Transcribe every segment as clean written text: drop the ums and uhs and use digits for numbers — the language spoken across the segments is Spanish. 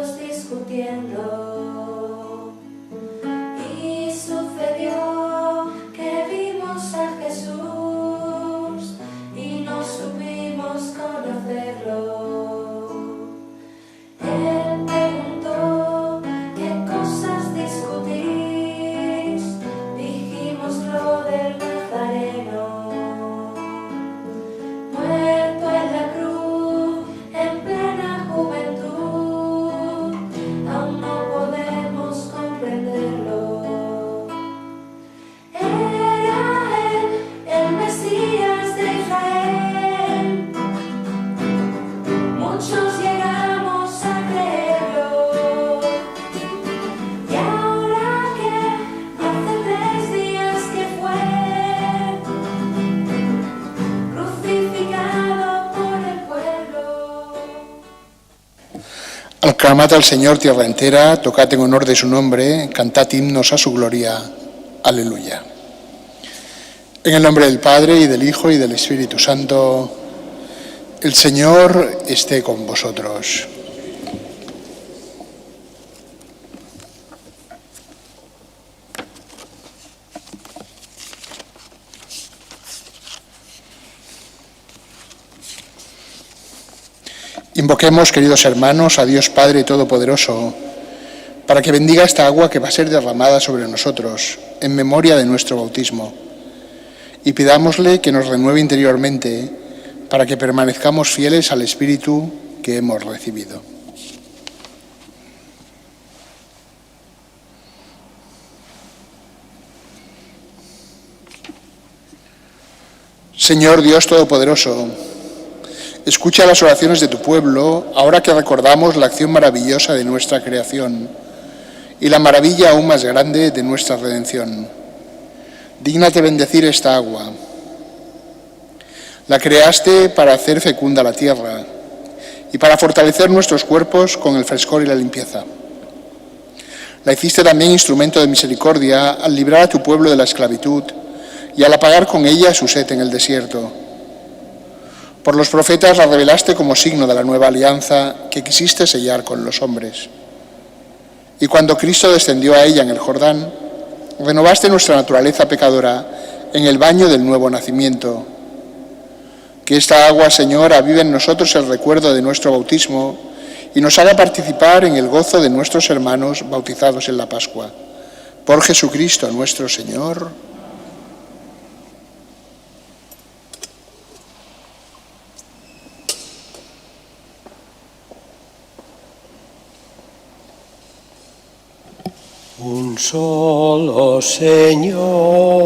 discípulos discutiendo, y sucedió que vimos a Jesús y no supimos conocerlo. Él preguntó: ¿qué cosas discutís? Dijimos lo del Nazareno, muerto en la cruz en plena juventud. Aún no podemos comprenderlo. Era él, el Mesías de Israel. Muchos llegamos a creerlo. Y ahora que hace 3 días que fue crucificado por el pueblo. Aclamad al Señor tierra entera, tocad en honor de su nombre, cantad himnos a su gloria. Aleluya. En el nombre del Padre, y del Hijo, y del Espíritu Santo. El Señor esté con vosotros. Invoquemos, queridos hermanos, a Dios Padre Todopoderoso, para que bendiga esta agua que va a ser derramada sobre nosotros, en memoria de nuestro bautismo, y pidámosle que nos renueve interiormente, para que permanezcamos fieles al Espíritu que hemos recibido. Señor Dios Todopoderoso, escucha las oraciones de tu pueblo, ahora que recordamos la acción maravillosa de nuestra creación y la maravilla aún más grande de nuestra redención. Dígnate bendecir esta agua. La creaste para hacer fecunda la tierra y para fortalecer nuestros cuerpos con el frescor y la limpieza. La hiciste también instrumento de misericordia al librar a tu pueblo de la esclavitud y al apagar con ella su sed en el desierto. Por los profetas la revelaste como signo de la nueva alianza que quisiste sellar con los hombres. Y cuando Cristo descendió a ella en el Jordán, renovaste nuestra naturaleza pecadora en el baño del nuevo nacimiento. Que esta agua, Señor, avive en nosotros el recuerdo de nuestro bautismo y nos haga participar en el gozo de nuestros hermanos bautizados en la Pascua. Por Jesucristo nuestro Señor. Un solo Señor,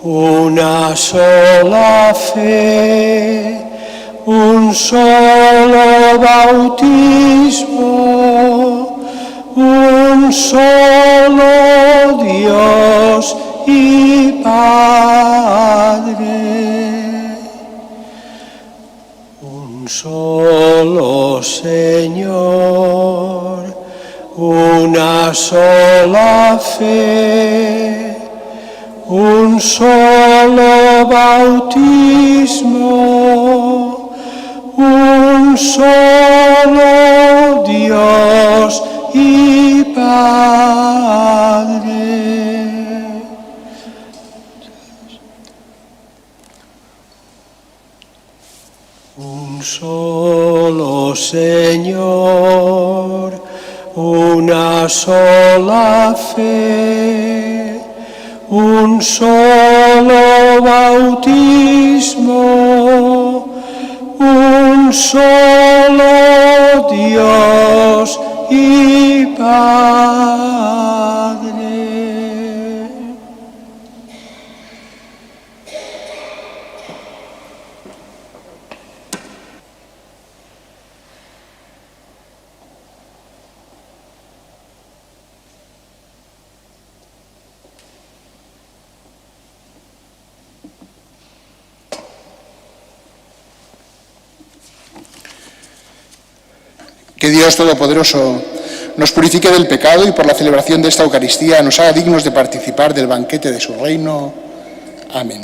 una sola fe, un solo bautismo, un solo Dios y Padre. Un solo Señor, una sola fe, un solo bautismo, un solo Dios y Padre. Un solo Señor, una sola fe, un solo bautismo, un solo Dios y Padre. Que Dios Todopoderoso nos purifique del pecado y por la celebración de esta Eucaristía nos haga dignos de participar del banquete de su reino. Amén.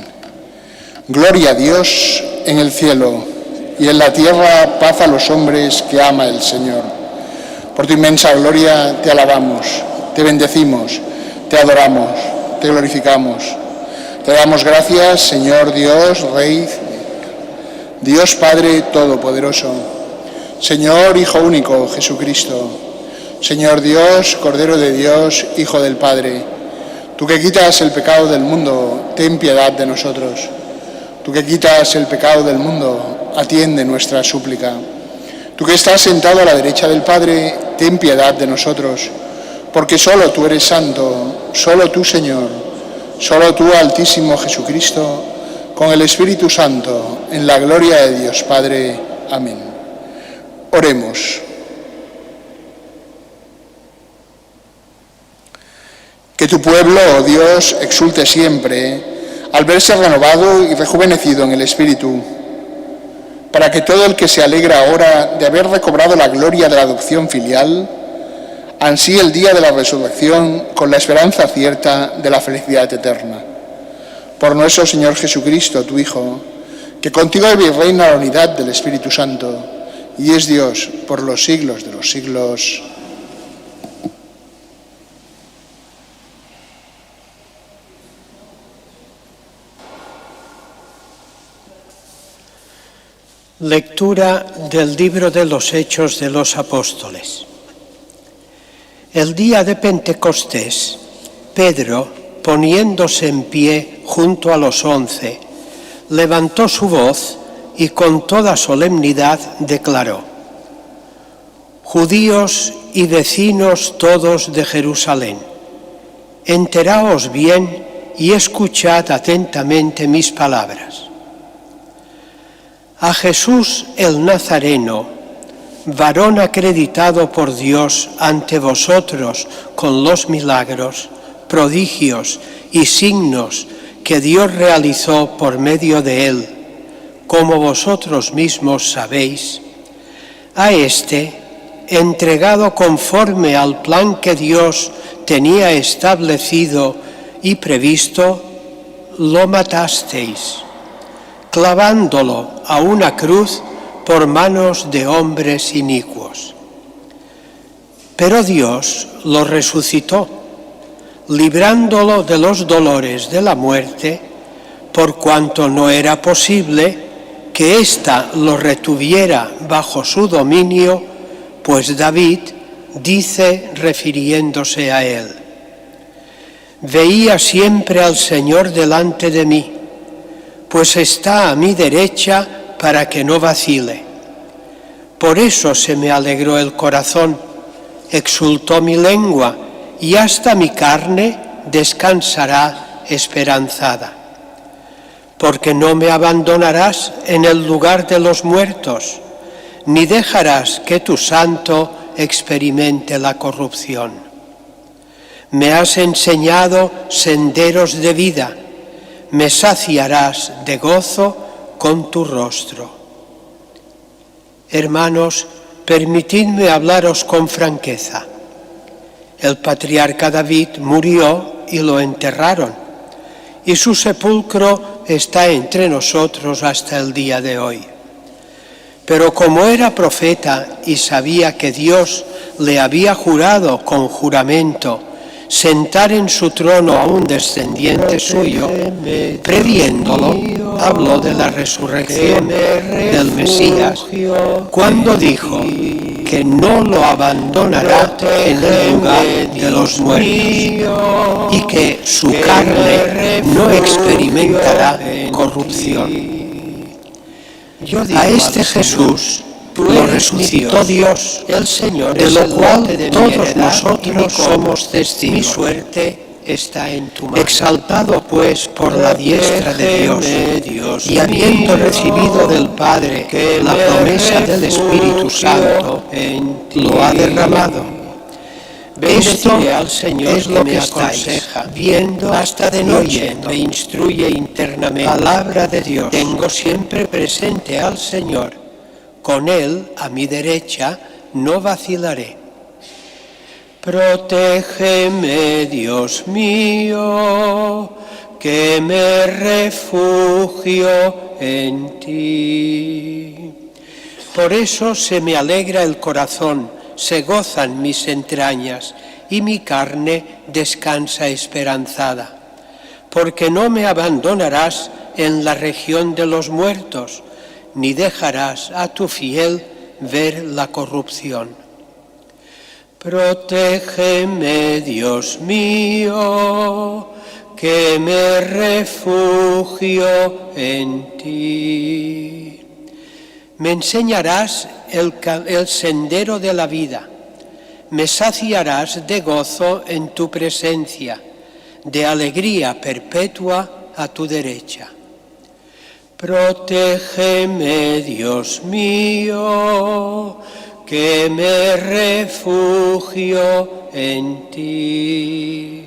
Gloria a Dios en el cielo y en la tierra paz a los hombres que ama el Señor. Por tu inmensa gloria te alabamos, te bendecimos, te adoramos, te glorificamos. Te damos gracias, Señor Dios, Rey, Dios Padre Todopoderoso, Señor Hijo único, Jesucristo, Señor Dios, Cordero de Dios, Hijo del Padre. Tú que quitas el pecado del mundo, ten piedad de nosotros. Tú que quitas el pecado del mundo, atiende nuestra súplica. Tú que estás sentado a la derecha del Padre, ten piedad de nosotros, porque solo tú eres santo, solo tú, Señor, solo tú, Altísimo Jesucristo, con el Espíritu Santo, en la gloria de Dios Padre. Amén. Oremos. Que tu pueblo, oh Dios, exulte siempre al verse renovado y rejuvenecido en el Espíritu, para que todo el que se alegra ahora de haber recobrado la gloria de la adopción filial, ansíe el día de la resurrección con la esperanza cierta de la felicidad eterna. Por nuestro Señor Jesucristo, tu Hijo, que contigo vive y reina la unidad del Espíritu Santo, y es Dios por los siglos de los siglos. Lectura del libro de los Hechos de los Apóstoles. El día de Pentecostés, Pedro, poniéndose en pie junto a los 11, levantó su voz y con toda solemnidad declaró: Judíos y vecinos todos de Jerusalén, enteraos bien y escuchad atentamente mis palabras. A Jesús el Nazareno, varón acreditado por Dios ante vosotros con los milagros, prodigios y signos que Dios realizó por medio de él, como vosotros mismos sabéis, a éste, entregado conforme al plan que Dios tenía establecido y previsto, lo matasteis, clavándolo a una cruz por manos de hombres inicuos. Pero Dios lo resucitó, librándolo de los dolores de la muerte, por cuanto no era posible que ésta lo retuviera bajo su dominio, pues David dice, refiriéndose a él: Veía siempre al Señor delante de mí, pues está a mi derecha para que no vacile. Por eso se me alegró el corazón, exultó mi lengua, y hasta mi carne descansará esperanzada. Porque no me abandonarás en el lugar de los muertos, ni dejarás que tu santo experimente la corrupción. Me has enseñado senderos de vida, me saciarás de gozo con tu rostro. Hermanos, permitidme hablaros con franqueza. El patriarca David murió y lo enterraron, y su sepulcro está entre nosotros hasta el día de hoy. Pero como era profeta y sabía que Dios le había jurado con juramento sentar en su trono a un descendiente suyo, previéndolo, habló de la resurrección del Mesías, cuando dijo que no lo abandonará en el lugar de los muertos y que su carne no experimentará corrupción. A este Jesús lo resucitó Dios, el Señor, de lo cual todos nosotros somos testigos. Mi suerte está en tu mano. Exaltado pues por la diestra de Dios, y habiendo recibido del Padre la promesa del Espíritu Santo, lo ha derramado. Esto al Señor es lo que aconseja, viendo hasta de noche, me instruye internamente. Palabra de Dios. Tengo siempre presente al Señor. Con Él, a mi derecha, no vacilaré. Protégeme, Dios mío, que me refugio en ti. Por eso se me alegra el corazón, se gozan mis entrañas y mi carne descansa esperanzada. Porque no me abandonarás en la región de los muertos, ni dejarás a tu fiel ver la corrupción. Protégeme, Dios mío, que me refugio en ti. Me enseñarás el sendero de la vida, me saciarás de gozo en tu presencia, de alegría perpetua a tu derecha. Protégeme, Dios mío, que me refugio en ti.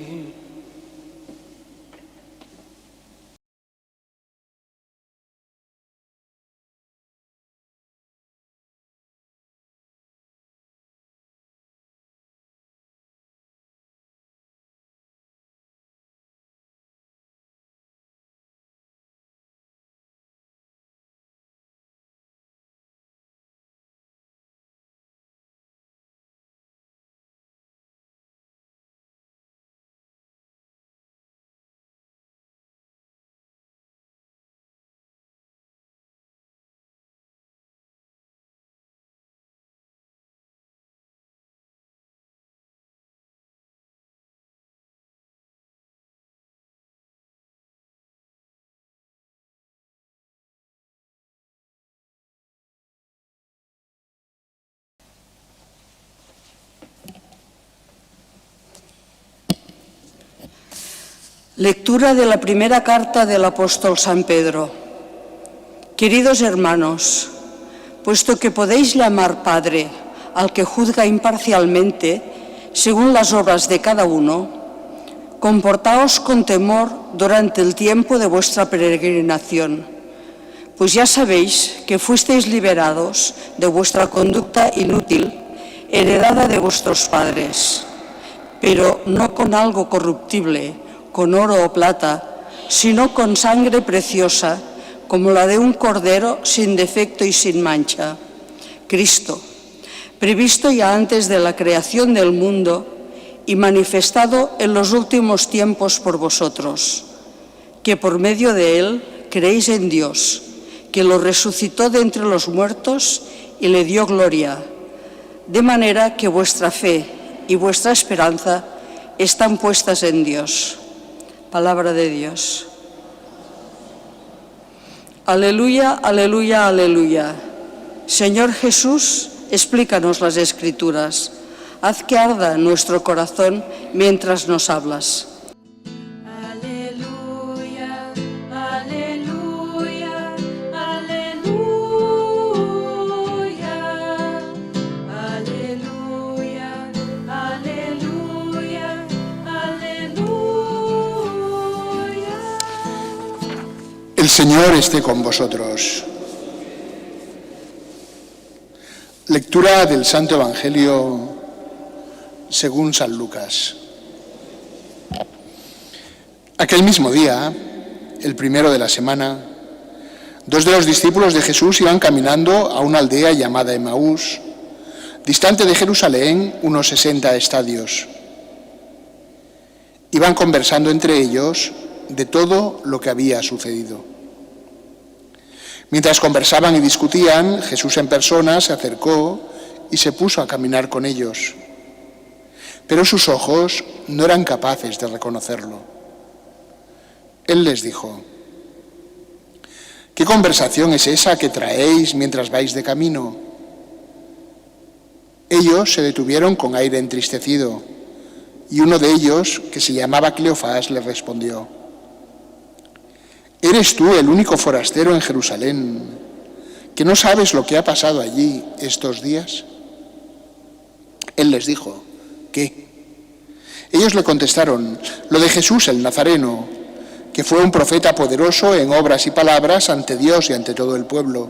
Lectura de la primera carta del apóstol San Pedro. Queridos hermanos, puesto que podéis llamar Padre al que juzga imparcialmente según las obras de cada uno, comportaos con temor durante el tiempo de vuestra peregrinación, pues ya sabéis que fuisteis liberados de vuestra conducta inútil, heredada de vuestros padres, pero no con algo corruptible, con oro o plata, sino con sangre preciosa, como la de un cordero sin defecto y sin mancha, Cristo, previsto ya antes de la creación del mundo y manifestado en los últimos tiempos por vosotros, que por medio de él creéis en Dios, que lo resucitó de entre los muertos y le dio gloria, de manera que vuestra fe y vuestra esperanza están puestas en Dios. Palabra de Dios. Aleluya, aleluya, aleluya. Señor Jesús, explícanos las Escrituras. Haz que arda nuestro corazón mientras nos hablas. Aleluya, aleluya, aleluya, aleluya, aleluya, aleluya. El Señor esté con vosotros. Lectura del Santo Evangelio según San Lucas. Aquel mismo día, el primero de la semana, dos de los discípulos de Jesús iban caminando a una aldea llamada Emaús, distante de Jerusalén unos 60 estadios. Iban conversando entre ellos de todo lo que había sucedido. Mientras conversaban y discutían, Jesús en persona se acercó y se puso a caminar con ellos. Pero sus ojos no eran capaces de reconocerlo. Él les dijo: ¿qué conversación es esa que traéis mientras vais de camino? Ellos se detuvieron con aire entristecido, y uno de ellos, que se llamaba Cleofás, le respondió: ¿eres tú el único forastero en Jerusalén que no sabes lo que ha pasado allí estos días? Él les dijo: ¿qué? Ellos le contestaron: lo de Jesús el Nazareno, que fue un profeta poderoso en obras y palabras ante Dios y ante todo el pueblo.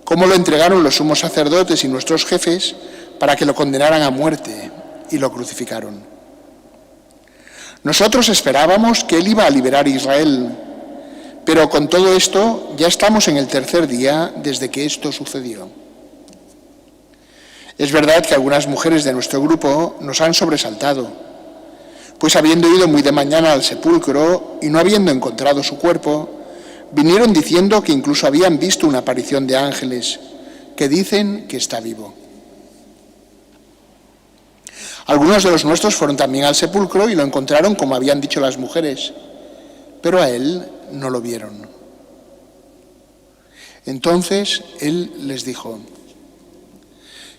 Cómo lo entregaron los sumos sacerdotes y nuestros jefes para que lo condenaran a muerte y lo crucificaron. Nosotros esperábamos que él iba a liberar a Israel, pero con todo esto ya estamos en el tercer día desde que esto sucedió. Es verdad que algunas mujeres de nuestro grupo nos han sobresaltado, pues habiendo ido muy de mañana al sepulcro y no habiendo encontrado su cuerpo, vinieron diciendo que incluso habían visto una aparición de ángeles que dicen que está vivo. Algunos de los nuestros fueron también al sepulcro y lo encontraron como habían dicho las mujeres, pero a él no lo vieron. Entonces él les dijo: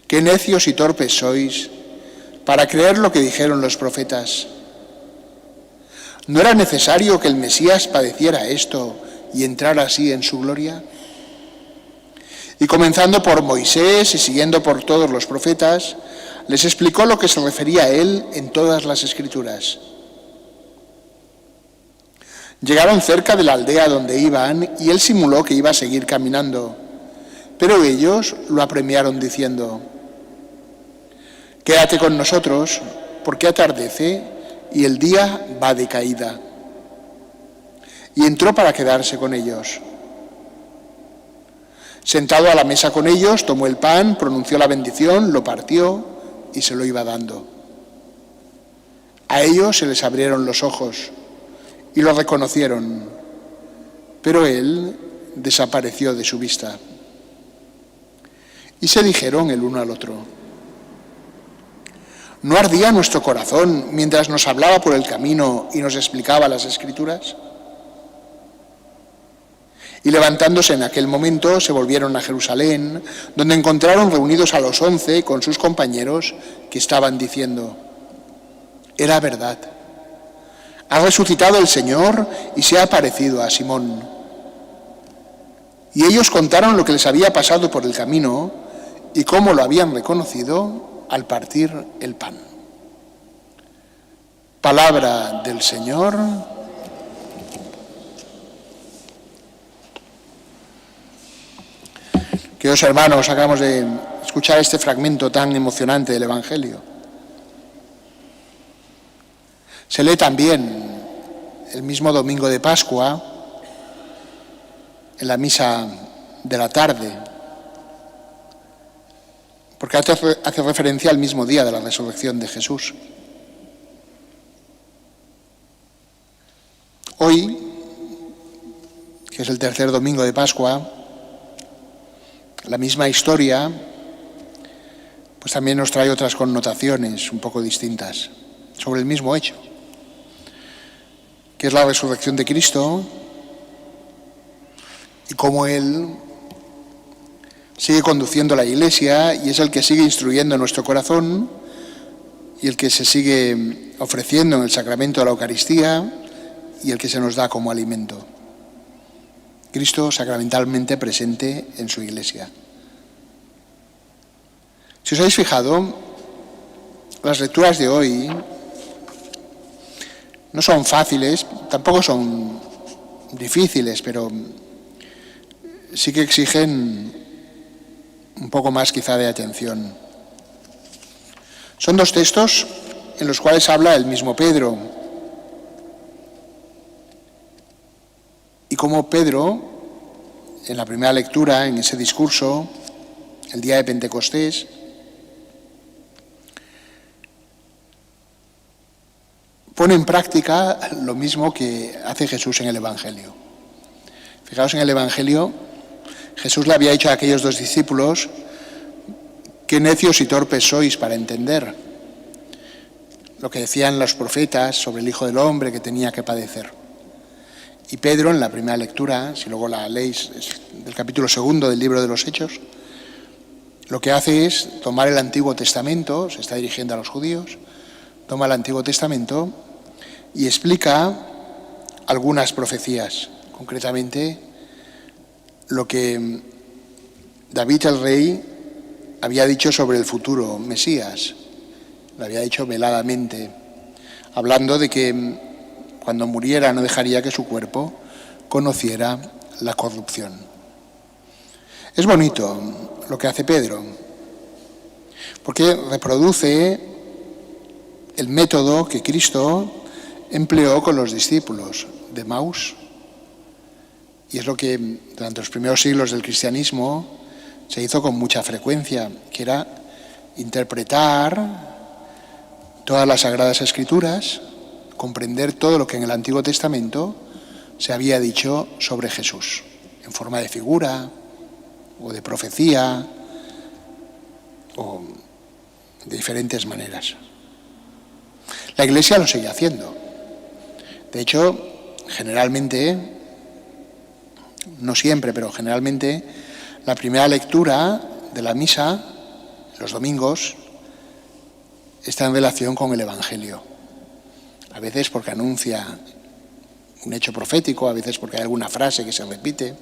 «Qué necios y torpes sois para creer lo que dijeron los profetas. ¿No era necesario que el Mesías padeciera esto y entrara así en su gloria?» Y comenzando por Moisés y siguiendo por todos los profetas, les explicó lo que se refería a él en todas las Escrituras. Llegaron cerca de la aldea donde iban y él simuló que iba a seguir caminando, pero ellos lo apremiaron diciendo: «Quédate con nosotros, porque atardece y el día va de caída». Y entró para quedarse con ellos. Sentado a la mesa con ellos, tomó el pan, pronunció la bendición, lo partió y se lo iba dando. A ellos se les abrieron los ojos y lo reconocieron, pero él desapareció de su vista. Y se dijeron el uno al otro: ¿no ardía nuestro corazón mientras nos hablaba por el camino y nos explicaba las Escrituras? Y levantándose en aquel momento se volvieron a Jerusalén, donde encontraron reunidos a los 11 con sus compañeros, que estaban diciendo: «Era verdad, ha resucitado el Señor y se ha aparecido a Simón». Y ellos contaron lo que les había pasado por el camino y cómo lo habían reconocido al partir el pan. Palabra del Señor. Queridos hermanos, acabamos de escuchar este fragmento tan emocionante del Evangelio. Se lee también el mismo domingo de Pascua, en la misa de la tarde, porque hace referencia al mismo día de la resurrección de Jesús. Hoy, que es el tercer domingo de Pascua, la misma historia, pues también nos trae otras connotaciones un poco distintas sobre el mismo hecho, que es la resurrección de Cristo y cómo Él sigue conduciendo la Iglesia y es el que sigue instruyendo nuestro corazón y el que se sigue ofreciendo en el sacramento de la Eucaristía y el que se nos da como alimento. Cristo sacramentalmente presente en su Iglesia. Si os habéis fijado, las lecturas de hoy no son fáciles, tampoco son difíciles, pero sí que exigen un poco más quizá de atención. Son dos textos en los cuales habla el mismo Pedro. Y como Pedro, en la primera lectura, en ese discurso, el día de Pentecostés, pone en práctica lo mismo que hace Jesús en el Evangelio. Fijaos, en el Evangelio, Jesús le había dicho a aquellos dos discípulos: «Qué necios y torpes sois para entender lo que decían los profetas sobre el Hijo del Hombre que tenía que padecer». Y Pedro, en la primera lectura, si luego la leéis, es del capítulo 2 del libro de los Hechos, lo que hace es tomar el Antiguo Testamento, se está dirigiendo a los judíos, toma el Antiguo Testamento y explica algunas profecías, concretamente lo que David el rey había dicho sobre el futuro Mesías, lo había dicho veladamente, hablando de que cuando muriera no dejaría que su cuerpo conociera la corrupción. Es bonito lo que hace Pedro, porque reproduce el método que Cristo empleó con los discípulos de Emaús. Y es lo que durante los primeros siglos del cristianismo se hizo con mucha frecuencia, que era interpretar todas las Sagradas Escrituras, comprender todo lo que en el Antiguo Testamento se había dicho sobre Jesús, en forma de figura o de profecía o de diferentes maneras. La Iglesia lo sigue haciendo. De hecho, generalmente, no siempre, pero generalmente, la primera lectura de la misa, los domingos, está en relación con el Evangelio. A veces porque anuncia un hecho profético, a veces porque hay alguna frase que se repite,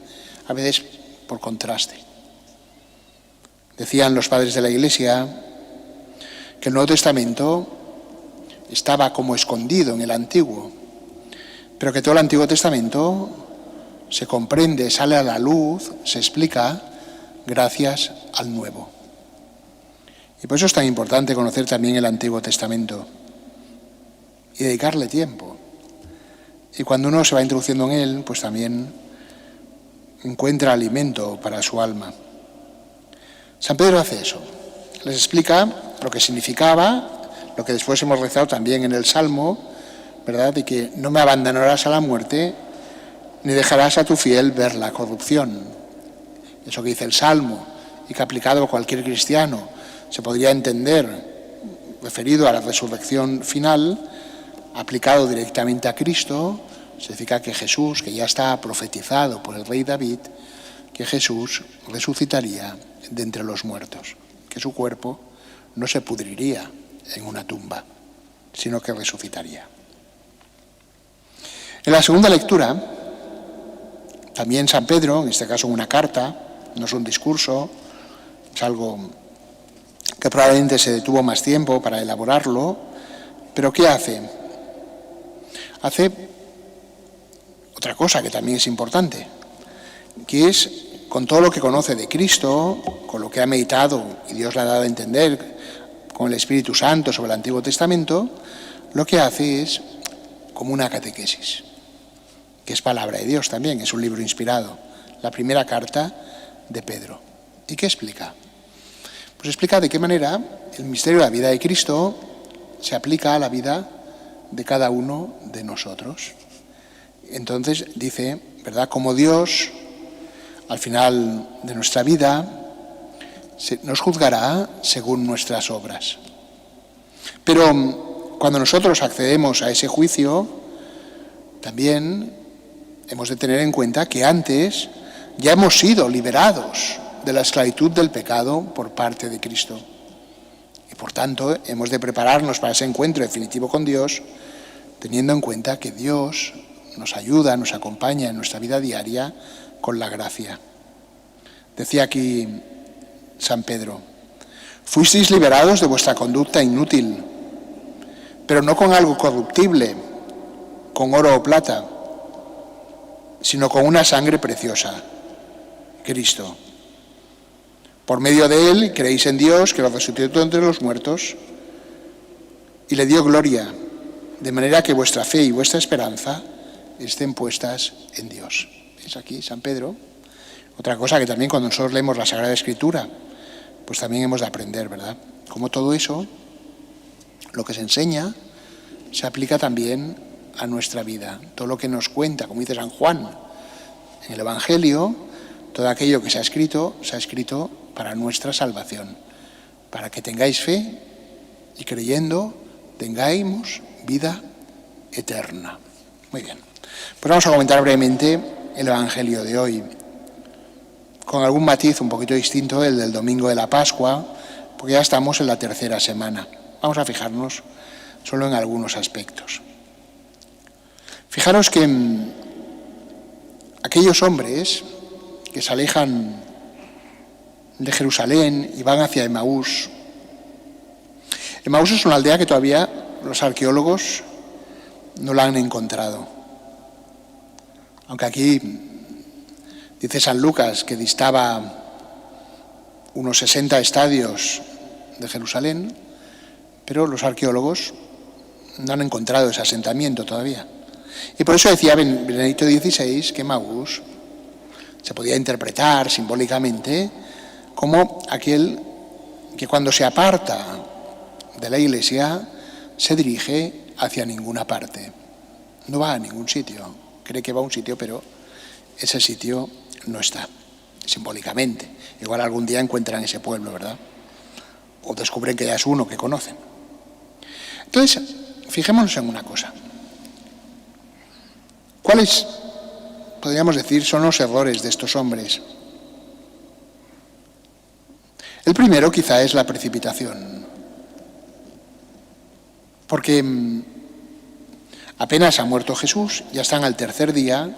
a veces por contraste. Decían los padres de la Iglesia que el Nuevo Testamento estaba como escondido en el Antiguo, pero que todo el Antiguo Testamento se comprende, sale a la luz, se explica gracias al Nuevo. Y por eso es tan importante conocer también el Antiguo Testamento y dedicarle tiempo. Y cuando uno se va introduciendo en él, pues también encuentra alimento para su alma. San Pedro hace eso. Les explica lo que significaba, lo que después hemos rezado también en el Salmo, ¿verdad? De que no me abandonarás a la muerte, ni dejarás a tu fiel ver la corrupción. Eso que dice el Salmo, y que aplicado a cualquier cristiano se podría entender, referido a la resurrección final, aplicado directamente a Cristo, significa que Jesús, que ya está profetizado por el rey David, que Jesús resucitaría de entre los muertos, que su cuerpo no se pudriría en una tumba, sino que resucitaría. En la segunda lectura, también San Pedro, en este caso una carta, no es un discurso, es algo que probablemente se detuvo más tiempo para elaborarlo, pero ¿qué hace? Hace otra cosa que también es importante, que es, con todo lo que conoce de Cristo, con lo que ha meditado y Dios le ha dado a entender con el Espíritu Santo sobre el Antiguo Testamento, lo que hace es como una catequesis, que es palabra de Dios también, es un libro inspirado, la primera carta de Pedro. ¿Y qué explica? Pues explica de qué manera el misterio de la vida de Cristo se aplica a la vida de cada uno de nosotros. Entonces dice, ¿verdad?, como Dios, al final de nuestra vida, nos juzgará según nuestras obras. Pero cuando nosotros accedemos a ese juicio, también hemos de tener en cuenta que antes ya hemos sido liberados de la esclavitud del pecado por parte de Cristo. Y por tanto, hemos de prepararnos para ese encuentro definitivo con Dios, teniendo en cuenta que Dios nos ayuda, nos acompaña en nuestra vida diaria con la gracia. Decía aquí San Pedro, fuisteis liberados de vuestra conducta inútil, pero no con algo corruptible, con oro o plata, sino con una sangre preciosa, Cristo. Por medio de él creéis en Dios, que lo resucitó entre los muertos y le dio gloria, de manera que vuestra fe y vuestra esperanza estén puestas en Dios. ¿Veis aquí San Pedro? Otra cosa que también cuando nosotros leemos la Sagrada Escritura, pues también hemos de aprender, ¿verdad? Como todo eso, lo que se enseña, se aplica también a nuestra vida. Todo lo que nos cuenta, como dice San Juan en el Evangelio, todo aquello que se ha escrito para nuestra salvación, para que tengáis fe y creyendo tengáis vida eterna. Muy bien. Pues vamos a comentar brevemente el Evangelio de hoy, con algún matiz un poquito distinto del domingo de la Pascua, porque ya estamos en la tercera semana. Vamos a fijarnos solo en algunos aspectos. Fijaros que aquellos hombres que se alejan de Jerusalén y van hacia Emaús. Emaús es una aldea que todavía los arqueólogos no la han encontrado. Aunque aquí dice San Lucas que distaba unos 60 estadios de Jerusalén, pero los arqueólogos no han encontrado ese asentamiento todavía. Y por eso decía Benedicto XVI que Emaús se podía interpretar simbólicamente como aquel que cuando se aparta de la Iglesia se dirige hacia ninguna parte. No va a ningún sitio. Cree que va a un sitio, pero ese sitio no está, simbólicamente. Igual algún día encuentran ese pueblo, ¿verdad? O descubren que ya es uno que conocen. Entonces, fijémonos en una cosa. ¿Cuáles, podríamos decir, son los errores de estos hombres? El primero quizá es la precipitación. Porque apenas ha muerto Jesús, ya están al tercer día,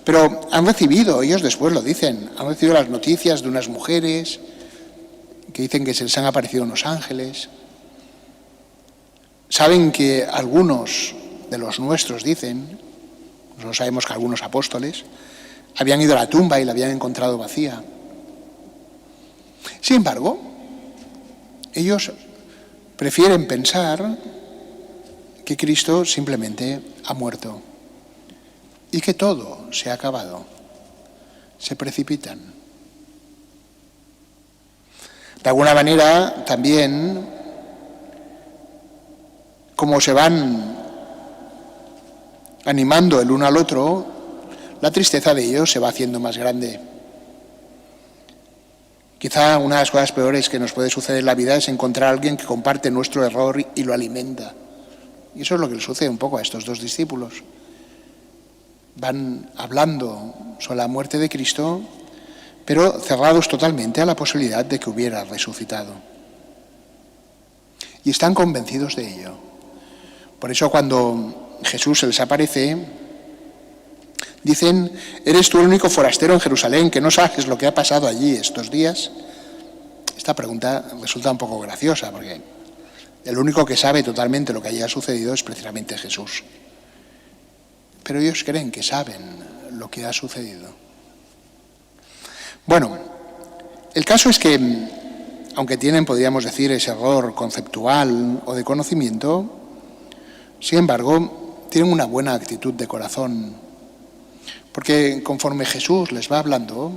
pero han recibido, ellos después lo dicen, han recibido las noticias de unas mujeres que dicen que se les han aparecido unos ángeles. Saben que algunos de los nuestros dicen, nosotros sabemos que algunos apóstoles habían ido a la tumba y la habían encontrado vacía. Sin embargo, ellos prefieren pensar que Cristo simplemente ha muerto y que todo se ha acabado. Se precipitan. De alguna manera, también, como se van animando el uno al otro, la tristeza de ellos se va haciendo más grande. Quizá una de las cosas peores que nos puede suceder en la vida es encontrar a alguien que comparte nuestro error y lo alimenta. Y eso es lo que le sucede un poco a estos dos discípulos. Van hablando sobre la muerte de Cristo, pero cerrados totalmente a la posibilidad de que hubiera resucitado. Y están convencidos de ello. Por eso cuando Jesús se les aparece, dicen: ¿eres tú el único forastero en Jerusalén que no sabes lo que ha pasado allí estos días? Esta pregunta resulta un poco graciosa, porque el único que sabe totalmente lo que allí ha sucedido es precisamente Jesús. Pero ellos creen que saben lo que ha sucedido. Bueno, el caso es que, aunque tienen, podríamos decir, ese error conceptual o de conocimiento, sin embargo, tienen una buena actitud de corazón. Porque conforme Jesús les va hablando,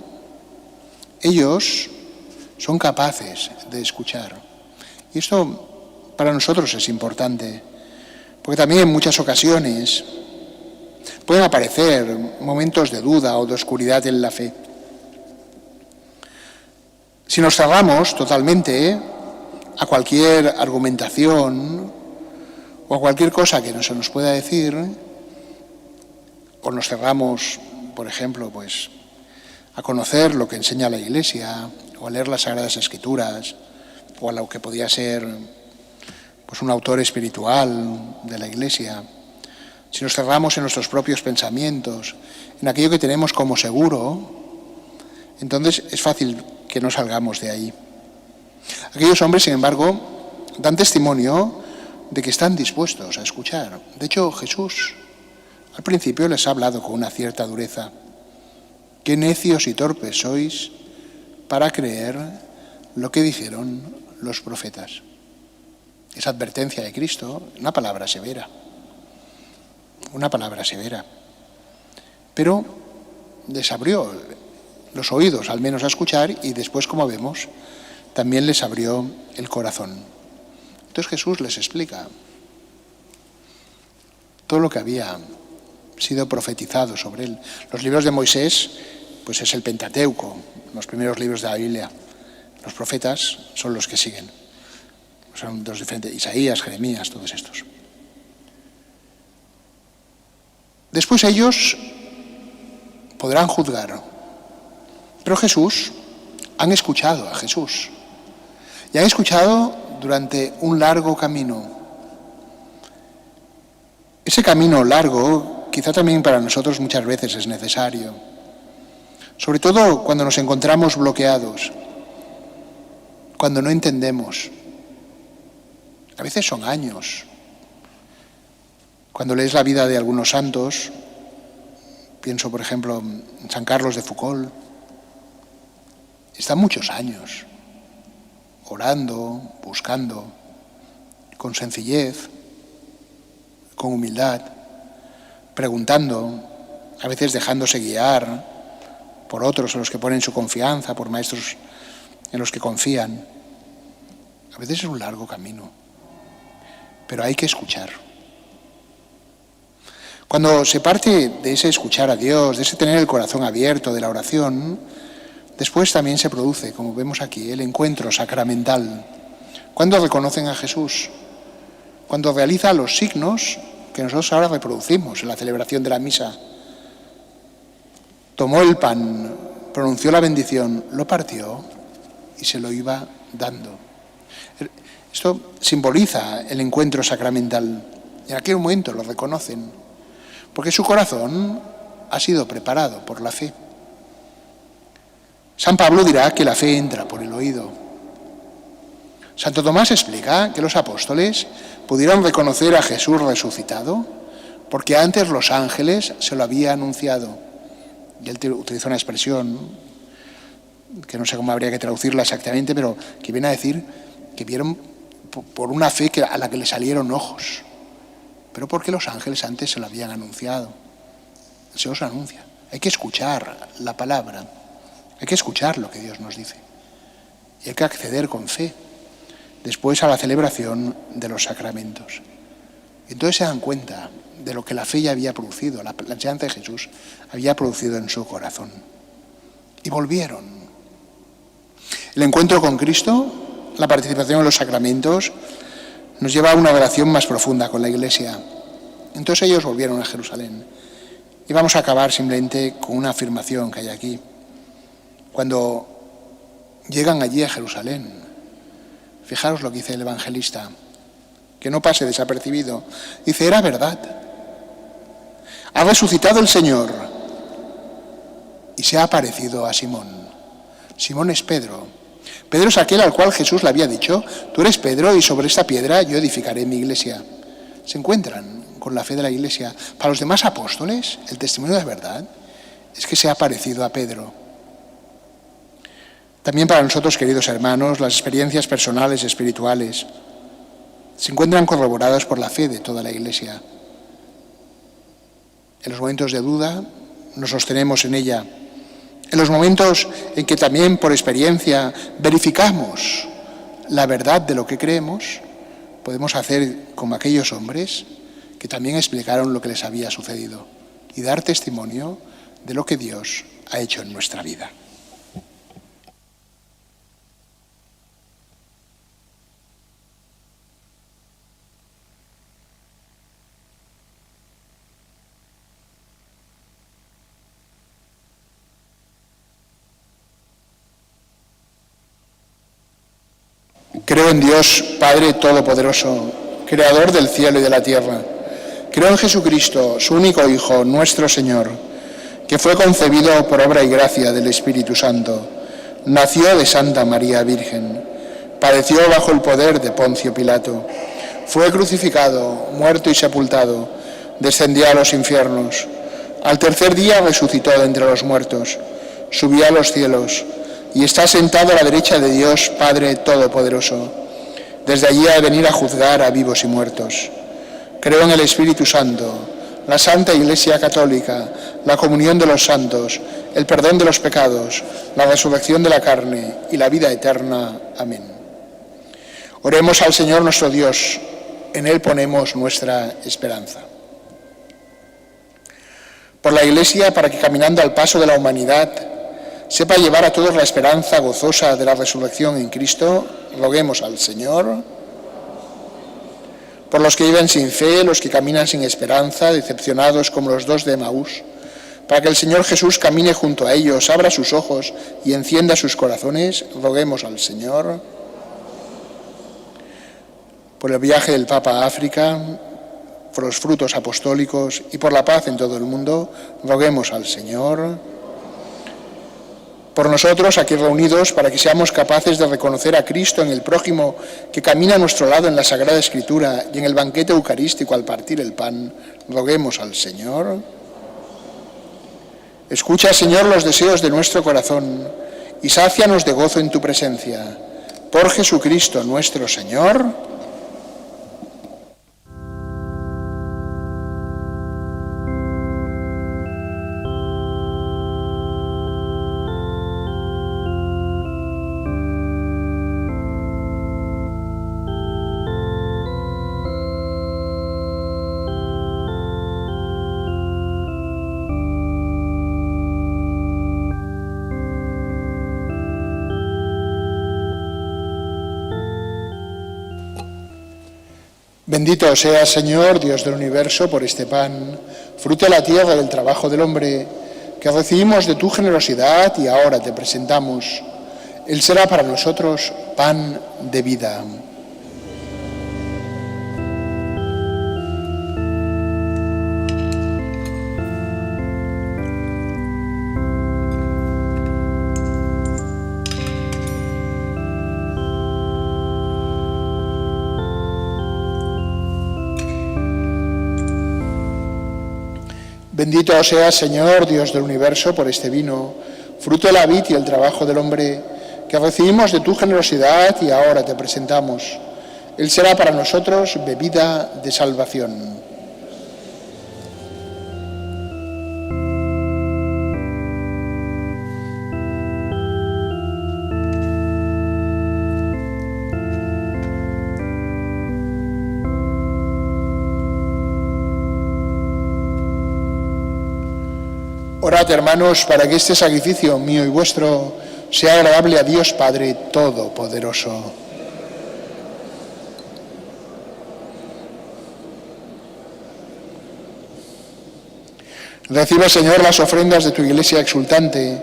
ellos son capaces de escuchar. Y esto para nosotros es importante, porque también en muchas ocasiones pueden aparecer momentos de duda o de oscuridad en la fe. Si nos cerramos totalmente a cualquier argumentación o a cualquier cosa que se nos pueda decir, o nos cerramos, por ejemplo, pues, a conocer lo que enseña la Iglesia, o a leer las Sagradas Escrituras, o a lo que podía ser pues, un autor espiritual de la Iglesia, si nos cerramos en nuestros propios pensamientos, en aquello que tenemos como seguro, entonces es fácil que no salgamos de ahí. Aquellos hombres, sin embargo, dan testimonio de que están dispuestos a escuchar. De hecho, Jesús al principio les ha hablado con una cierta dureza. Qué necios y torpes sois para creer lo que dijeron los profetas. Esa advertencia de Cristo, una palabra severa. Una palabra severa. Pero les abrió los oídos, al menos a escuchar, y después, como vemos, también les abrió el corazón. Entonces Jesús les explica todo lo que había sido profetizado sobre él. Los libros de Moisés, pues es el Pentateuco, los primeros libros de la Biblia. Los profetas son los que siguen. Son dos diferentes, Isaías, Jeremías, todos estos. Después ellos podrán juzgar, pero han escuchado a Jesús. Y han escuchado durante un largo camino. Ese camino largo quizá también para nosotros muchas veces es necesario, sobre todo cuando nos encontramos bloqueados, cuando no entendemos. A veces son años. Cuando lees la vida de algunos santos, pienso por ejemplo en San Carlos de Foucauld, están muchos años orando, buscando, con sencillez, con humildad, preguntando, a veces dejándose guiar por otros en los que ponen su confianza, por maestros en los que confían. A veces es un largo camino, pero hay que escuchar. Cuando se parte de ese escuchar a Dios, de ese tener el corazón abierto, de la oración, después también se produce, como vemos aquí, el encuentro sacramental. Cuando reconocen a Jesús, cuando realiza los signos que nosotros ahora reproducimos en la celebración de la misa. Tomó el pan, pronunció la bendición, lo partió y se lo iba dando. Esto simboliza el encuentro sacramental. Y en aquel momento lo reconocen, porque su corazón ha sido preparado por la fe. San Pablo dirá que la fe entra por el oído. Santo Tomás explica que los apóstoles pudieron reconocer a Jesús resucitado porque antes los ángeles se lo habían anunciado. Y él utilizó una expresión que no sé cómo habría que traducirla exactamente, pero que viene a decir que vieron por una fe a la que le salieron ojos. Pero porque los ángeles antes se lo habían anunciado. Se os anuncia. Hay que escuchar la palabra. Hay que escuchar lo que Dios nos dice. Y hay que acceder con fe después a la celebración de los sacramentos. Y entonces se dan cuenta de lo que la fe ya había producido, la enseñanza de Jesús había producido en su corazón. Y volvieron. El encuentro con Cristo, la participación en los sacramentos, nos lleva a una relación más profunda con la Iglesia. Entonces ellos volvieron a Jerusalén. Y vamos a acabar simplemente con una afirmación que hay aquí. Cuando llegan allí a Jerusalén, fijaros lo que dice el evangelista, que no pase desapercibido. Dice, era verdad. Ha resucitado el Señor y se ha aparecido a Simón. Simón es Pedro. Pedro es aquel al cual Jesús le había dicho, tú eres Pedro y sobre esta piedra yo edificaré mi iglesia. Se encuentran con la fe de la Iglesia. Para los demás apóstoles, el testimonio de verdad es que se ha parecido a Pedro. También para nosotros, queridos hermanos, las experiencias personales y espirituales se encuentran corroboradas por la fe de toda la Iglesia. En los momentos de duda nos sostenemos en ella. En los momentos en que también por experiencia verificamos la verdad de lo que creemos, podemos hacer como aquellos hombres que también explicaron lo que les había sucedido y dar testimonio de lo que Dios ha hecho en nuestra vida. Creo en Dios, Padre Todopoderoso, Creador del cielo y de la tierra. Creo en Jesucristo, su único Hijo, nuestro Señor, que fue concebido por obra y gracia del Espíritu Santo. Nació de Santa María Virgen. Padeció bajo el poder de Poncio Pilato. Fue crucificado, muerto y sepultado. Descendió a los infiernos. Al tercer día resucitó de entre los muertos. Subió a los cielos y está sentado a la derecha de Dios, Padre Todopoderoso. Desde allí ha de venir a juzgar a vivos y muertos. Creo en el Espíritu Santo, la Santa Iglesia Católica, la comunión de los santos, el perdón de los pecados, la resurrección de la carne y la vida eterna. Amén. Oremos al Señor nuestro Dios, en Él ponemos nuestra esperanza. Por la Iglesia, para que caminando al paso de la humanidad, sepa llevar a todos la esperanza gozosa de la resurrección en Cristo, roguemos al Señor. Por los que viven sin fe, los que caminan sin esperanza, decepcionados como los dos de Emaús, para que el Señor Jesús camine junto a ellos, abra sus ojos y encienda sus corazones, roguemos al Señor. Por el viaje del Papa a África, por los frutos apostólicos y por la paz en todo el mundo, roguemos al Señor. Por nosotros, aquí reunidos, para que seamos capaces de reconocer a Cristo en el prójimo que camina a nuestro lado en la Sagrada Escritura y en el banquete eucarístico al partir el pan, roguemos al Señor. Escucha, Señor, los deseos de nuestro corazón y sácianos de gozo en tu presencia. Por Jesucristo nuestro Señor. Bendito seas, Señor, Dios del universo, por este pan, fruto de la tierra y del trabajo del hombre, que recibimos de tu generosidad y ahora te presentamos. Él será para nosotros pan de vida. Bendito seas, Señor, Dios del universo, por este vino, fruto de la vid y el trabajo del hombre, que recibimos de tu generosidad y ahora te presentamos. Él será para nosotros bebida de salvación. Orad, hermanos, para que este sacrificio mío y vuestro sea agradable a Dios Padre Todopoderoso. Recibe, Señor, las ofrendas de tu Iglesia exultante,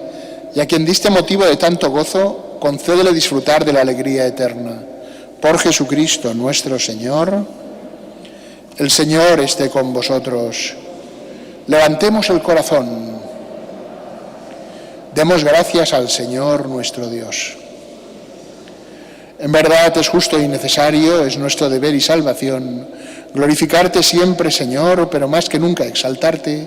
y a quien diste motivo de tanto gozo, concédele disfrutar de la alegría eterna. Por Jesucristo nuestro Señor. El Señor esté con vosotros. Levantemos el corazón. Demos gracias al Señor nuestro Dios. En verdad es justo y necesario, es nuestro deber y salvación, glorificarte siempre, Señor, pero más que nunca exaltarte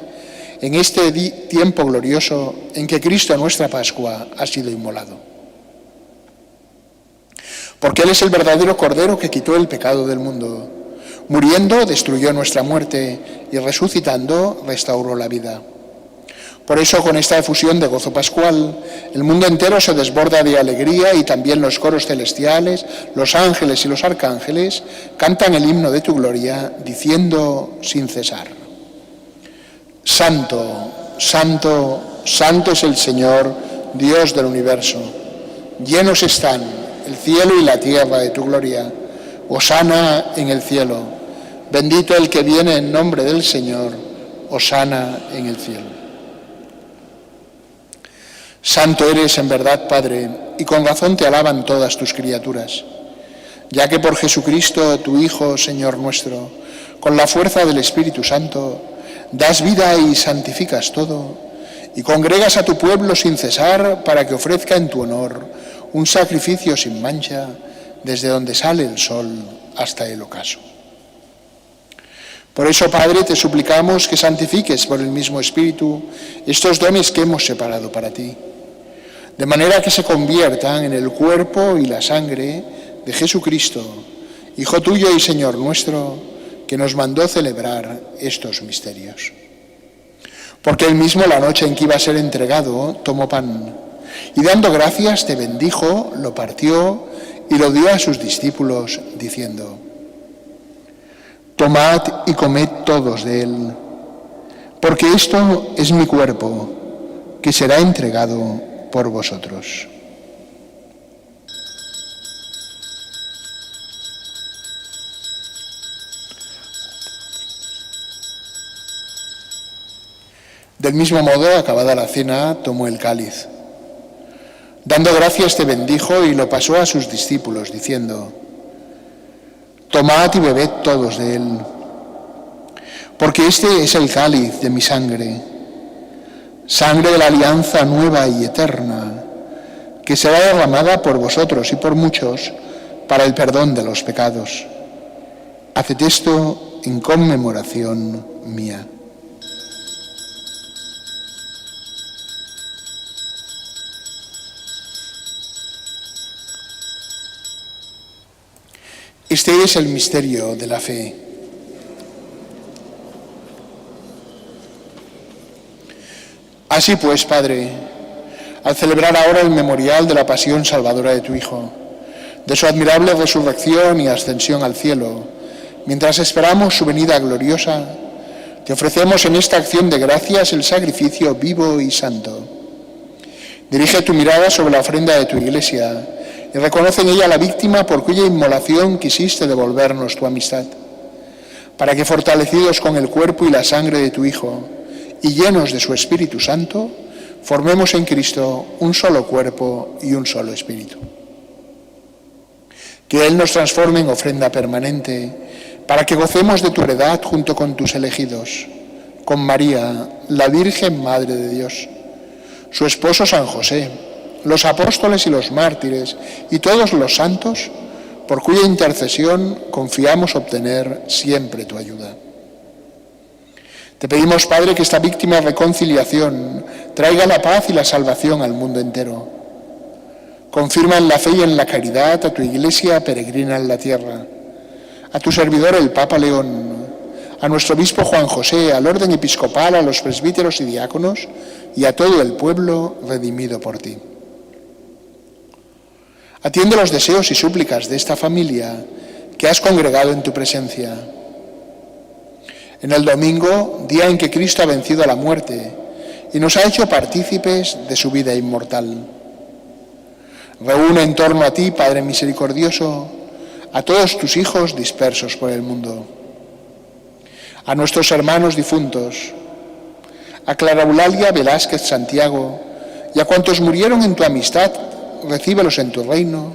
en este tiempo glorioso en que Cristo, nuestra Pascua, ha sido inmolado. Porque Él es el verdadero Cordero que quitó el pecado del mundo. Muriendo, destruyó nuestra muerte y resucitando, restauró la vida. Por eso, con esta efusión de gozo pascual, el mundo entero se desborda de alegría y también los coros celestiales, los ángeles y los arcángeles cantan el himno de tu gloria, diciendo sin cesar: Santo, santo, santo es el Señor, Dios del universo. Llenos están el cielo y la tierra de tu gloria. Hosana en el cielo. Bendito el que viene en nombre del Señor. Hosana en el cielo. Santo eres en verdad, Padre, y con razón te alaban todas tus criaturas, ya que por Jesucristo, tu Hijo, Señor nuestro, con la fuerza del Espíritu Santo, das vida y santificas todo, y congregas a tu pueblo sin cesar para que ofrezca en tu honor un sacrificio sin mancha, desde donde sale el sol hasta el ocaso. Por eso, Padre, te suplicamos que santifiques por el mismo Espíritu estos dones que hemos separado para ti, de manera que se conviertan en el cuerpo y la sangre de Jesucristo, Hijo tuyo y Señor nuestro, que nos mandó celebrar estos misterios. Porque Él mismo, la noche en que iba a ser entregado, tomó pan, y dando gracias te bendijo, lo partió y lo dio a sus discípulos, diciendo: Tomad y comed todos de él, porque esto es mi cuerpo, que será entregado por vosotros. Del mismo modo, acabada la cena, tomó el cáliz. Dando gracias te bendijo y lo pasó a sus discípulos, diciendo: Tomad y bebed todos de él, porque este es el cáliz de mi sangre, sangre de la alianza nueva y eterna, que será derramada por vosotros y por muchos para el perdón de los pecados. Haced esto en conmemoración mía. Este es el misterio de la fe. Así pues, Padre, al celebrar ahora el memorial de la pasión salvadora de tu Hijo, de su admirable resurrección y ascensión al cielo, mientras esperamos su venida gloriosa, te ofrecemos en esta acción de gracias el sacrificio vivo y santo. Dirige tu mirada sobre la ofrenda de tu Iglesia y reconoce en ella la víctima por cuya inmolación quisiste devolvernos tu amistad. para que, fortalecidos con el cuerpo y la sangre de tu Hijo y llenos de su Espíritu Santo, formemos en Cristo un solo cuerpo y un solo espíritu. Que Él nos transforme en ofrenda permanente, para que gocemos de tu heredad junto con tus elegidos, con María, la Virgen Madre de Dios, su esposo San José, los apóstoles y los mártires y todos los santos, por cuya intercesión confiamos obtener siempre tu ayuda. Te pedimos, Padre, que esta víctima reconciliación traiga la paz y la salvación al mundo entero. Confirma en la fe y en la caridad a tu Iglesia peregrina en la tierra, a tu servidor el Papa León, a nuestro obispo Juan José, al orden episcopal, a los presbíteros y diáconos y a todo el pueblo redimido por ti. Atiende los deseos y súplicas de esta familia que has congregado en tu presencia. En el domingo, día en que Cristo ha vencido a la muerte y nos ha hecho partícipes de su vida inmortal. Reúne en torno a ti, Padre misericordioso, a todos tus hijos dispersos por el mundo, a nuestros hermanos difuntos, a Clara Eulalia Velázquez Santiago y a cuantos murieron en tu amistad, recíbelos en tu reino,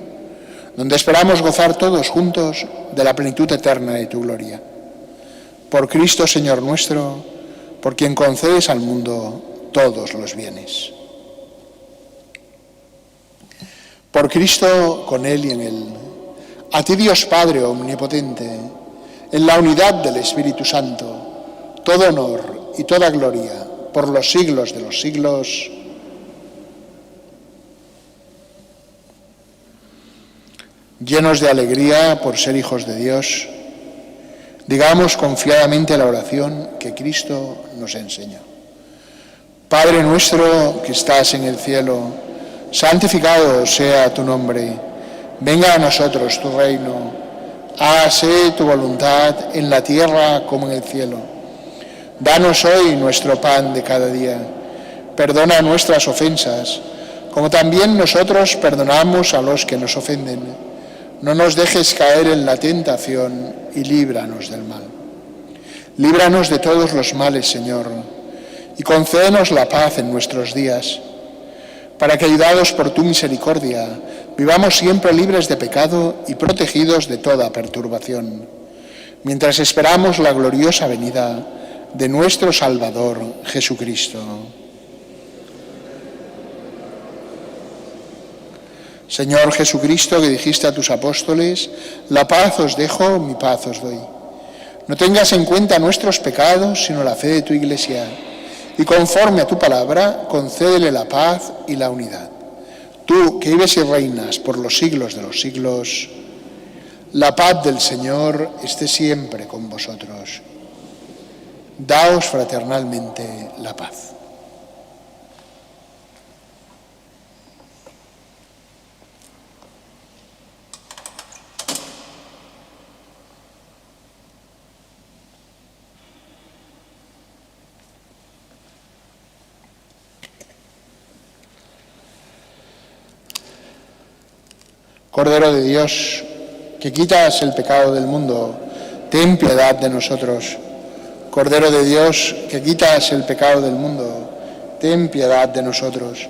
donde esperamos gozar todos juntos de la plenitud eterna de tu gloria. Por Cristo, Señor nuestro, por quien concedes al mundo todos los bienes. Por Cristo, con Él y en Él, a ti Dios Padre omnipotente, en la unidad del Espíritu Santo, todo honor y toda gloria por los siglos de los siglos. Llenos de alegría por ser hijos de Dios, digamos confiadamente la oración que Cristo nos enseñó. Padre nuestro que estás en el cielo, santificado sea tu nombre. Venga a nosotros tu reino. Hágase tu voluntad en la tierra como en el cielo. Danos hoy nuestro pan de cada día. Perdona nuestras ofensas, como también nosotros perdonamos a los que nos ofenden. No nos dejes caer en la tentación y líbranos del mal. Líbranos de todos los males, Señor, y concédenos la paz en nuestros días, para que, ayudados por tu misericordia, vivamos siempre libres de pecado y protegidos de toda perturbación, mientras esperamos la gloriosa venida de nuestro Salvador Jesucristo. Señor Jesucristo, que dijiste a tus apóstoles, la paz os dejo, mi paz os doy. No tengas en cuenta nuestros pecados, sino la fe de tu Iglesia, y conforme a tu palabra, concédele la paz y la unidad. Tú, que vives y reinas por los siglos de los siglos, la paz del Señor esté siempre con vosotros. Daos fraternalmente la paz. Cordero de Dios, que quitas el pecado del mundo, ten piedad de nosotros. Cordero de Dios, que quitas el pecado del mundo, ten piedad de nosotros.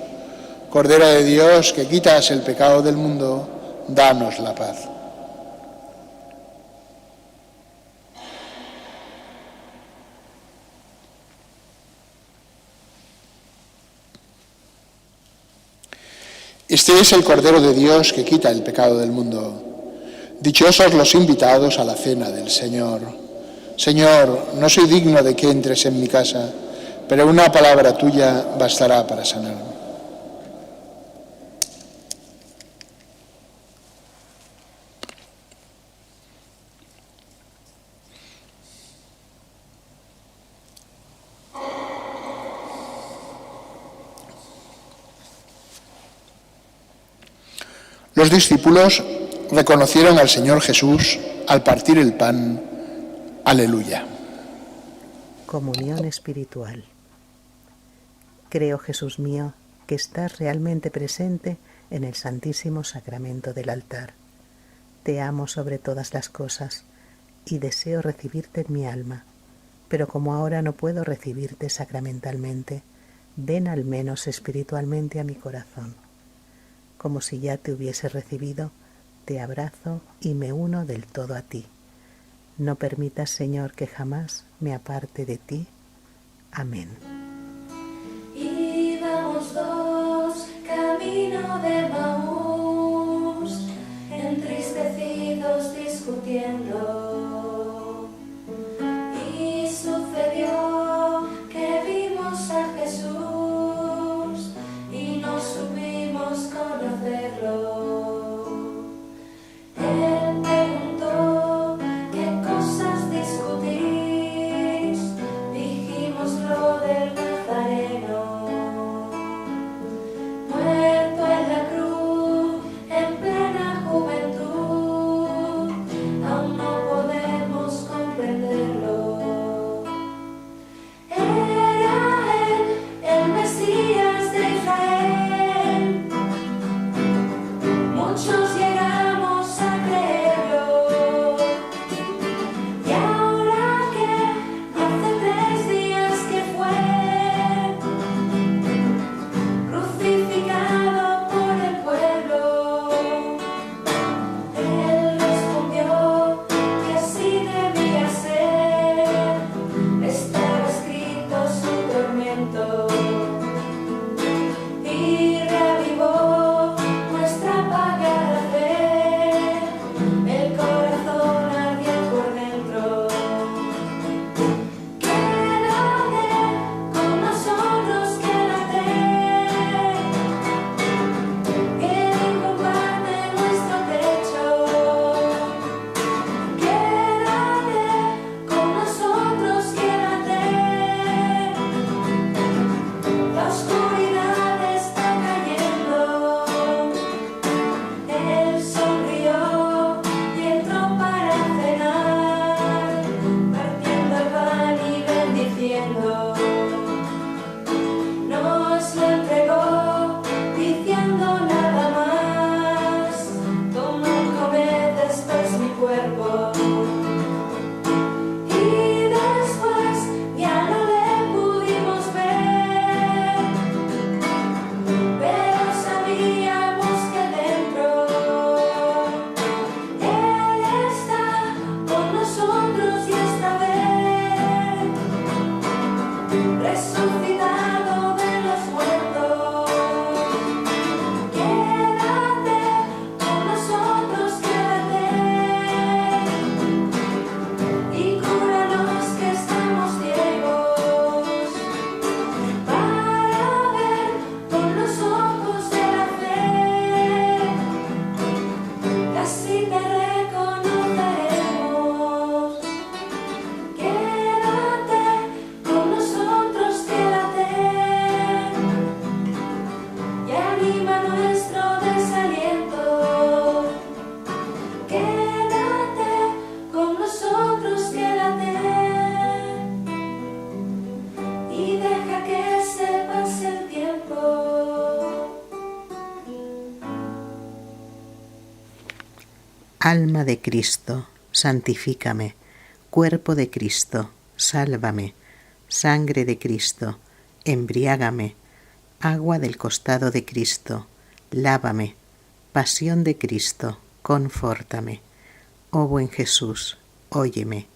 Cordero de Dios, que quitas el pecado del mundo, danos la paz. Este es el Cordero de Dios que quita el pecado del mundo. Dichosos los invitados a la cena del Señor. Señor, no soy digno de que entres en mi casa, pero una palabra tuya bastará para sanarme. Los discípulos reconocieron al Señor Jesús al partir el pan. Aleluya. Comunión espiritual. Creo, Jesús mío, que estás realmente presente en el Santísimo Sacramento del altar. Te amo sobre todas las cosas y deseo recibirte en mi alma, pero como ahora no puedo recibirte sacramentalmente, ven al menos espiritualmente a mi corazón. Como si ya te hubiese recibido, te abrazo y me uno del todo a ti. No permitas, Señor, que jamás me aparte de ti. Amén. Íbamos dos camino de Maús, entristecidos discutiendo, y sucedió que vimos a Jesús y no supimos conocerlo. Él preguntó: ¿qué cosas discutís? Dijimos lo del Nazareno, muerto en la cruz en plena juventud, aún no podemos comprenderlo. Era él, el Mesías de Israel. Muchos llegamos a creerlo, y ahora que hace 3 días que fue crucificado por el pueblo, él respondió que así debía ser, estaba escrito su tormento, y reavivó nuestra apagada fe, el corazón ardía por dentro. Quédate con nosotros, quédate, ven y comparte nuestro techo. Quédate con nosotros, quédate, la oscuridad está cayendo. Él sonrió y entró para cenar, partiendo el pan y bendiciendo. Nos lo entregó diciendo nada más: tomad, comed, esto es mi cuerpo. Y después ya no le pudimos ver, pero sabíamos que dentro Él está con nosotros, y esta vez resucitado de los muertos. Quédate con nosotros, quédate, y cúranos que estamos ciegos, para ver con los ojos de la fe, así te reconoceremos. Quédate con nosotros, quédate, y anima nuestro desaliento. Quédate con nosotros, quédate, y deja que se pase el tiempo. Alma de Cristo, santifícame. Cuerpo de Cristo, sálvame. Sangre de Cristo, embriágame. Agua del costado de Cristo, lávame. Pasión de Cristo, confórtame. Oh buen Jesús, óyeme.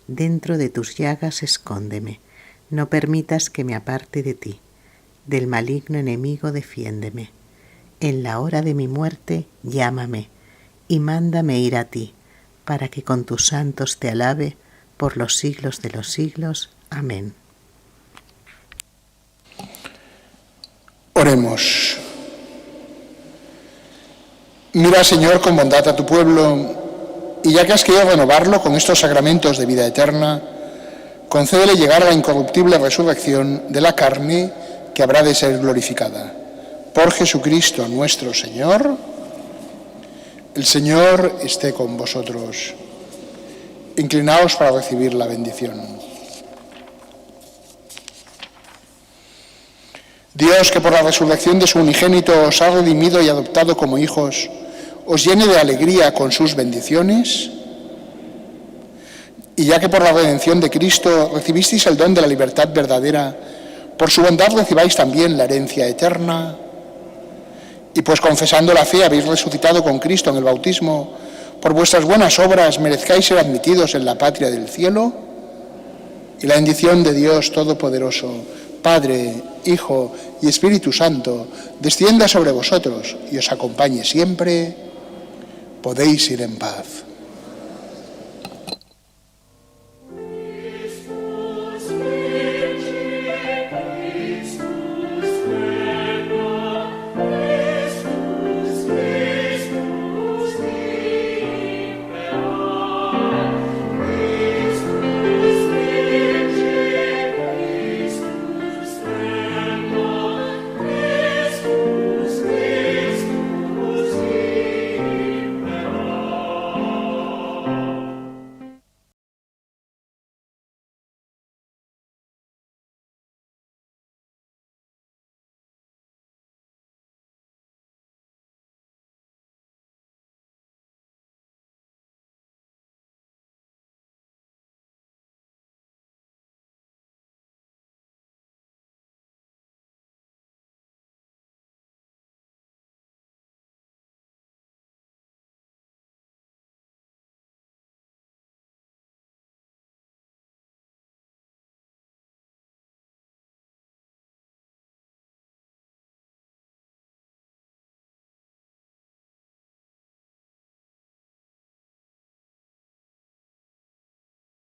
Dentro de tus llagas escóndeme. No permitas que me aparte de ti. Del maligno enemigo defiéndeme. En la hora de mi muerte, llámame y mándame ir a ti, para que con tus santos te alabe por los siglos de los siglos. Amén. Oremos. Mira, Señor, con bondad a tu pueblo, y ya que has querido renovarlo con estos sacramentos de vida eterna, concédele llegar a la incorruptible resurrección de la carne que habrá de ser glorificada. Por Jesucristo nuestro Señor. El Señor esté con vosotros. Inclinaos para recibir la bendición. Dios, que por la resurrección de su unigénito os ha redimido y adoptado como hijos, os llene de alegría con sus bendiciones. Y ya que por la redención de Cristo recibisteis el don de la libertad verdadera, por su bondad recibáis también la herencia eterna. Y pues confesando la fe habéis resucitado con Cristo en el bautismo, por vuestras buenas obras merezcáis ser admitidos en la patria del cielo. Y la bendición de Dios Todopoderoso, Padre, Hijo y Espíritu Santo, descienda sobre vosotros y os acompañe siempre. Podéis ir en paz.